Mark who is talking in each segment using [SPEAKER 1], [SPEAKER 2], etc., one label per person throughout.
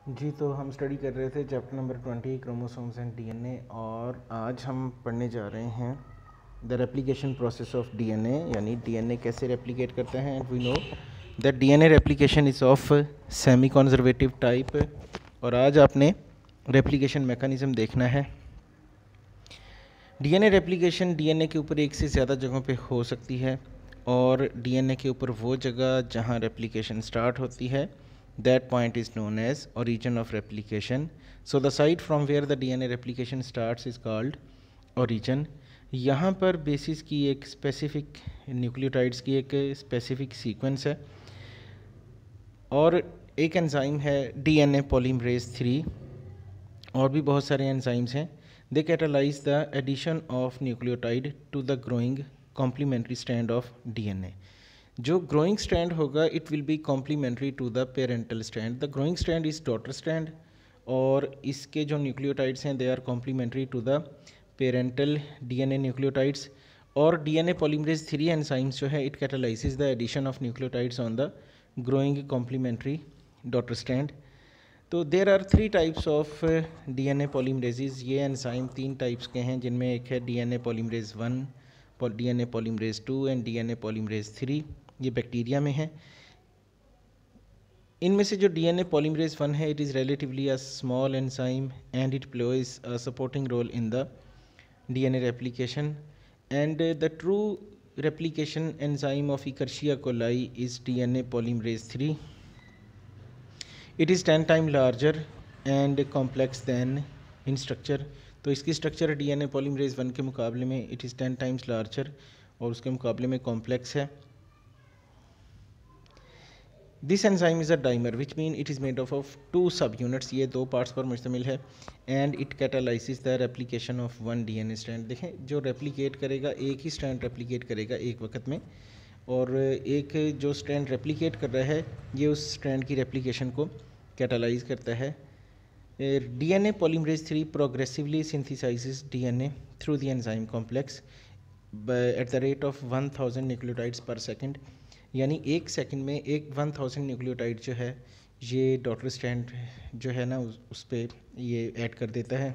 [SPEAKER 1] जी, तो हम स्टडी कर रहे थे chapter number 20 chromosomes and DNA, और आज हम पढ़ने जा रहे हैं the replication process of DNA, यानी डीएनए कैसे रेप्लिकेट करते हैं। And we know that DNA replication is of semi conservative type, और आज आपने रेप्लिकेशन मैकेनिज्म देखना है। डीएनए रेप्लिकेशन डीएनए के ऊपर एक से ज़्यादा जगहों पे हो सकती है, और डीएनए के ऊपर वो जगह जहाँ रेप्लिकेशन स्टार्ट होती है, that point is known as origin of replication. So the site from where the DNA replication starts is called origin. यहाँ पर बेसिस की एक स्पेसिफिक न्यूक्लियोटाइड्स की एक स्पेसिफिक सीक्वेंस है, और एक एंजाइम है DNA polymerase 3, और भी बहुत सारे एंजाइम्स हैं। They catalyse the addition of nucleotide to the growing complementary strand of DNA. जो ग्रोइंग स्ट्रैंड होगा it will be complementary to the parental strand. The growing strand is daughter strand, और इसके जो न्यूक्लियोटाइड्स हैं they are complementary to the parental DNA nucleotides. और DNA polymerase 3 enzymes जो है it catalyses the addition of nucleotides on the growing complementary daughter strand. तो there are 3 types of DNA polymerases. ये enzyme 3 types के हैं, जिनमें एक है DNA polymerase 1, DNA polymerase 2 and DNA polymerase 3। ये बैक्टीरिया में है। इनमें से जो डीएनए पॉलीमरेज 1 है, it is relatively a small enzyme and it plays a supporting role in the DNA replication, and the true replication enzyme of Escherichia coli is DNA polymerase 3. It is 10 time larger and complex than in structure. तो इसकी structure DNA polymerase 1 के मुकाबले में it is 10 times larger, और उसके मुकाबले में complex है। This enzyme is a dimer which mean it is made of 2 सब यूनिट्स। ये 2 पार्ट्स पर मुश्तमिल है, and it catalysis the replication of 1 DNA strand. देखें, जो रेप्लिकेट करेगा, एक ही स्ट्रैंड रेप्लिकेट करेगा एक वक्त में, और एक जो स्ट्रैंड रेप्लिकेट कर रहा है ये उस स्ट्रैंड की रेप्लिकेशन को कैटालाइज करता है। DNA polymerase 3 progressively synthesises DNA through the enzyme complex at the rate of 1000 nucleotides पर सेकेंड, यानी एक सेकंड में 1000 न्यूक्लियोटाइड जो है ये डॉटर स्ट्रैंड जो है ना उस पर ये ऐड कर देता है।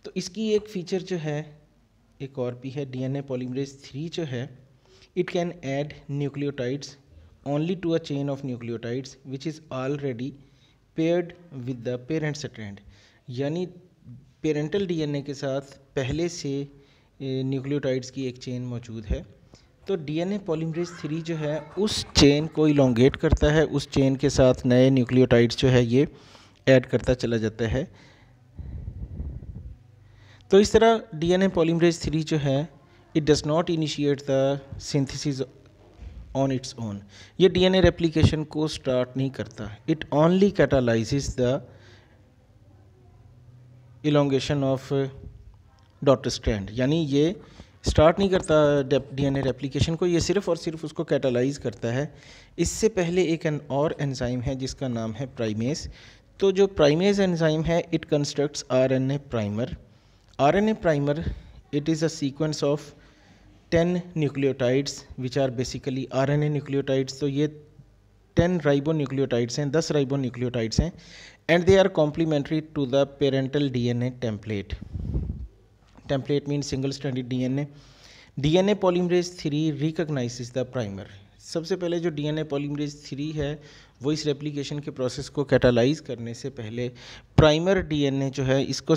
[SPEAKER 1] तो इसकी एक फ़ीचर जो है एक और भी है, डीएनए पॉलीमरेज 3 जो है it can add nucleotides only to a chain of nucleotides which is already paired with the parent strand. यानी पेरेंटल डीएनए के साथ पहले से न्यूक्लियोटाइड्स की एक चेन मौजूद है। तो डीएनए पॉलीमरेज 3 जो है उस चेन को इलोंगेट करता है, उस चेन के साथ नए न्यूक्लियोटाइड्स जो है ये ऐड करता चला जाता है। तो इस तरह डीएनए पॉलीमरेज 3 जो है it does not initiate the synthesis on its own. ये डीएनए रेप्लिकेशन को स्टार्ट नहीं करता, it only catalyses the elongation of daughter strand. यानी ये स्टार्ट नहीं करता डीएनए रेप्लिकेशन को, ये सिर्फ और सिर्फ उसको कैटालाइज करता है। इससे पहले एक और एंजाइम है जिसका नाम है प्राइमेस। तो जो प्राइमेस एंजाइम है it constructs RNA primer. RNA primer it is a sequence of 10 nucleotides which are basically RNA nucleotides. तो ये 10 राइबो न्यूक्लियोटाइड्स हैं, 10 राइबो न्यूक्लियोटाइड्स हैं, and they are complementary to the parental DNA template. Template mean single stranded DNA. DNA polymerase 3 recognises the primer. सबसे पहले जो DNA polymerase 3 है वो इस रेप्लिकेशन के प्रोसेस को कैटालाइज करने से पहले प्राइमर डीएनए जो है इसको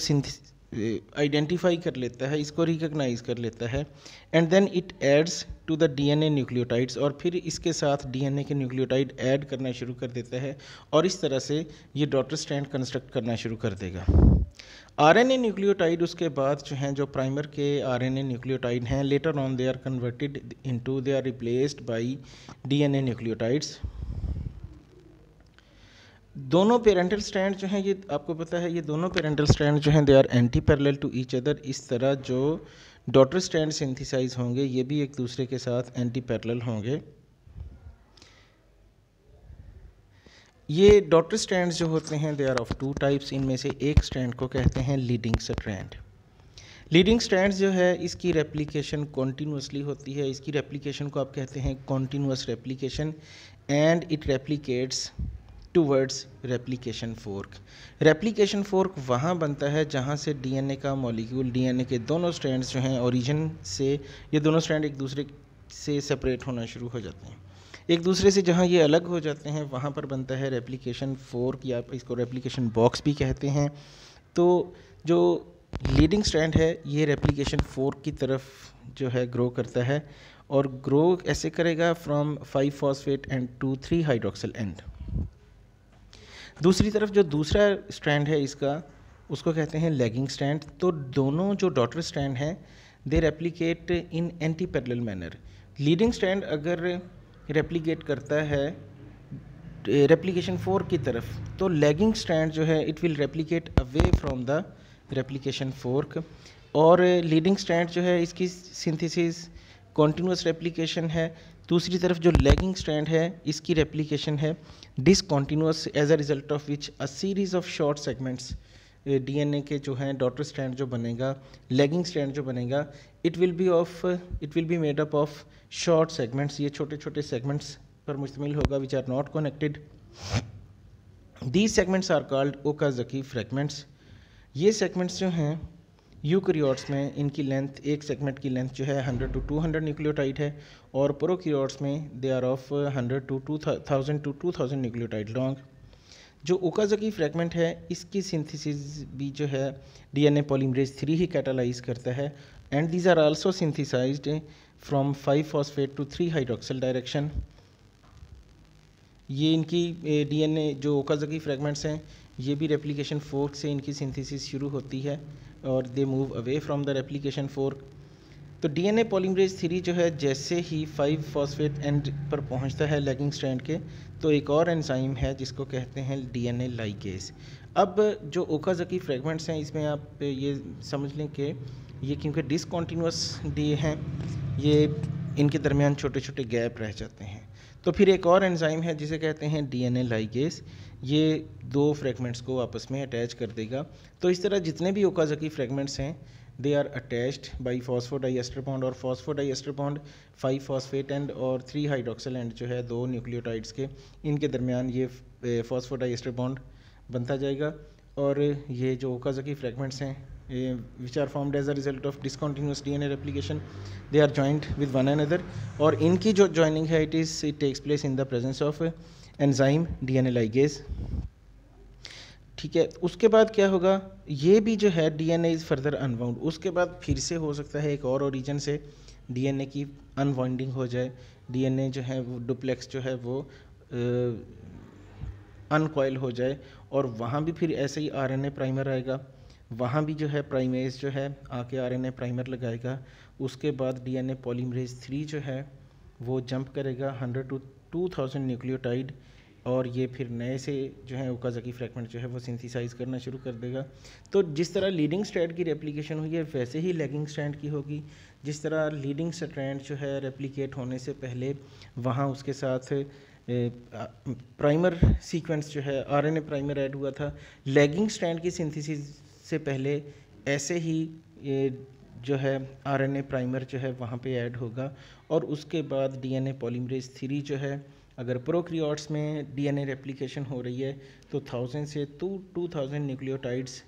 [SPEAKER 1] आइडेंटिफाई कर लेता है, इसको रिकॉग्नाइज कर लेता है, and then it adds to the DNA nucleotides, और फिर इसके साथ डीएनए के न्यूक्लियोटाइड ऐड करना शुरू कर देता है, और इस तरह से ये डॉटर स्ट्रैंड कंस्ट्रक्ट करना शुरू कर देगा। आरएनए न्यूक्लियोटाइड उसके बाद जो हैं, जो प्राइमर के आरएनए न्यूक्लियोटाइड हैं, later on they are converted into, they are replaced by DNA nucleotides. दोनों पेरेंटल स्ट्रैंड जो हैं, ये आपको पता है, ये दोनों पेरेंटल स्ट्रैंड जो हैं they are anti parallel to each other. इस तरह जो डॉटर स्ट्रैंड सिंथेसाइज होंगे ये भी एक दूसरे के साथ एंटी पैरेलल होंगे। ये डॉटर स्ट्रैंड्स जो होते हैं दे आर ऑफ 2 टाइप्स। इनमें से एक स्ट्रैंड को कहते हैं लीडिंग स्ट्रैंड। लीडिंग स्ट्रैंड जो है इसकी रेप्लिकेशन कॉन्टीन्यूसली होती है, इसकी रेप्लिकेशन को आप कहते हैं continuous replication, and it replicates towards replication fork. Replication fork वहाँ बनता है जहाँ से डीएनए का मॉलिक्यूल, डीएनए के दोनों स्ट्रैंड्स जो हैं ओरिजिन से, ये दोनों स्ट्रैंड एक दूसरे से सेपरेट होना शुरू हो जाते हैं। एक दूसरे से जहाँ ये अलग हो जाते हैं वहाँ पर बनता है रेप्लिकेशन फोर्क, या इसको रेप्लिकेशन बॉक्स भी कहते हैं। तो जो लीडिंग स्ट्रैंड है ये रेप्लिकेशन फोर्क की तरफ जो है ग्रो करता है, और ग्रो ऐसे करेगा फ्रॉम 5-फॉस्फेट एंड टू 3-हाइड्रोक्सिल एंड। दूसरी तरफ जो दूसरा स्ट्रैंड है इसका, उसको कहते हैं लैगिंग स्ट्रैंड। तो दोनों जो डॉटर स्ट्रैंड हैं they replicate in anti parallel manner. Leading strand अगर रेप्लिकेट करता है रेप्लिकेशन फोर्क की तरफ, तो लैगिंग स्ट्रैंड जो है it will replicate away from the replication fork, और लीडिंग स्ट्रैंड जो है इसकी सिंथेसिस कॉन्टिन्यूस रेप्लिकेशन है। दूसरी तरफ जो लैगिंग स्ट्रैंड है इसकी रेप्लिकेशन है discontinuous, as a result of which a series of short segments DNA के जो हैं डॉटर स्ट्रैंड जो बनेगा, लैगिंग स्ट्रैंड जो बनेगा, it will be made up of short segments. ये छोटे छोटे सेगमेंट्स पर मुश्तमिल होगा which are not connected. These segments are called Okazaki fragments. ये सेगमेंट्स जो हैं यूकैरियोट्स में इनकी लेंथ, एक सेगमेंट की लेंथ जो है 100 to 200 न्यूक्लियोटाइड है, और प्रोकैरियोट्स में they are of 100 to 2000 nucleotide long. जो ओकाज़की फ्रैगमेंट है इसकी सिंथेसिस भी जो है डीएनए पॉलीमरेज 3 ही कैटालाइज करता है, and these are also synthesised from five phosphate to three hydroxyl direction. ये इनकी डीएनए जो ओकाज़की फ्रैगमेंट्स हैं ये भी रेप्लिकेशन फोर्क से इनकी सिंथेसिस शुरू होती है, और they move away from the replication fork. तो डीएनए पॉलीमरेज 3 जो है जैसे ही 5-फॉस्फेट एंड पर पहुंचता है लैगिंग स्ट्रैंड के, तो एक और एंजाइम है जिसको कहते हैं डीएनए लाइगेज। अब जो ओकाज़की फ्रैगमेंट्स हैं इसमें आप ये समझ लें कि ये क्योंकि डिसकॉन्टिन्यूस डी हैं, ये इनके दरमियान छोटे छोटे गैप रह जाते हैं। तो फिर एक और एंजाइम है जिसे कहते हैं डीएनए लाइगेज, ये दो फ्रैगमेंट्स को आपस में अटैच कर देगा। तो इस तरह जितने भी ओकाज़की फ्रैगमेंट्स हैं they are attached by phosphodiester bond, और फॉस्फोडाइएस्टर बॉन्ड 5-फॉस्फेट एंड और 3-हाइड्रोक्सिल एंड जो है 2 न्यूक्लियोटाइड्स के, इनके दरमियान ये फॉस्फोडाइएस्टर बॉन्ड बनता जाएगा। और ये जो ओकाज़की फ्रैगमेंट्स हैं which are formed as a result of discontinuous DNA replication, they are joined with one another, और इनकी जो joining है it takes place in the presence of enzyme DNA ligase। ठीक है, उसके बाद क्या होगा, ये भी जो है DNA इज़ फर्दर अनवाउंड। उसके बाद फिर से हो सकता है एक और ओरिजिन से DNA की अनवाइंडिंग हो जाए, DNA जो है वो डुप्लेक्स जो है वो अनकॉइल हो जाए, और वहाँ भी फिर ऐसे ही RNA प्राइमर आएगा, वहाँ भी जो है प्राइमेज जो है आके RNA प्राइमर लगाएगा। उसके बाद डीएनए पॉलीमरेज 3 जो है वो जंप करेगा 100 to 2000 न्यूक्लियोटाइड, और ये फिर नए से जो है ओकाज़की फ्रैगमेंट जो है वो सिंथेसाइज करना शुरू कर देगा। तो जिस तरह लीडिंग स्ट्रैंड की रेप्लिकेशन हुई है वैसे ही लैगिंग स्ट्रैंड की होगी। जिस तरह लीडिंग स्ट्रैंड जो है रेप्लिकेट होने से पहले वहाँ उसके साथ प्राइमर सीक्वेंस जो है RNA प्राइमर ऐड हुआ था, लैगिंग स्ट्रैंड की सिंथेसिस से पहले ऐसे ही ये जो है RNA प्राइमर जो है वहाँ पे ऐड होगा, और उसके बाद डीएनए पॉलीमरेज 3 जो है, अगर प्रोकैरियोट्स में डीएनए रेप्लिकेशन हो रही है तो 1000 से 2000 न्यूक्लियोटाइड्स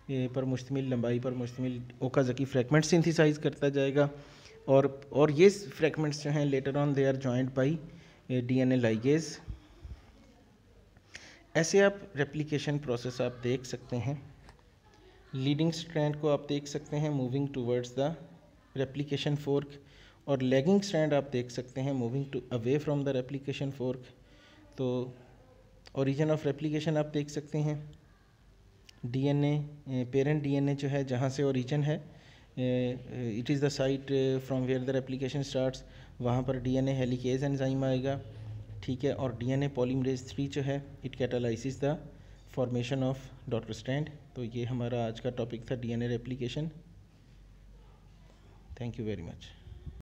[SPEAKER 1] पर मुश्तमिल, लंबाई पर मुश्तमिल ओकाज़की फ्रैगमेंट सिंथेसाइज करता जाएगा, और ये फ्रैगमेंट्स जो हैं later on they are joined by DNA ligase. ऐसे आप रेप्लिकेशन प्रोसेस आप देख सकते हैं। लीडिंग स्ट्रैंड को आप देख सकते हैं moving towards the replication fork, और लैगिंग स्ट्रैंड आप देख सकते हैं moving to away from the replication fork. तो ओरिजिन ऑफ रेप्लिकेशन आप देख सकते हैं, डीएनए पेरेंट डीएनए जो है जहाँ से ओरिजिन है, it is the site from where the replication starts, वहाँ पर डीएनए हेलिकेज एंजाइम आएगा। ठीक है, और डीएनए पॉलीमरेज 3 जो है it catalyses the formation of daughter strand. तो ये हमारा आज का टॉपिक था DNA replication. Thank you very much.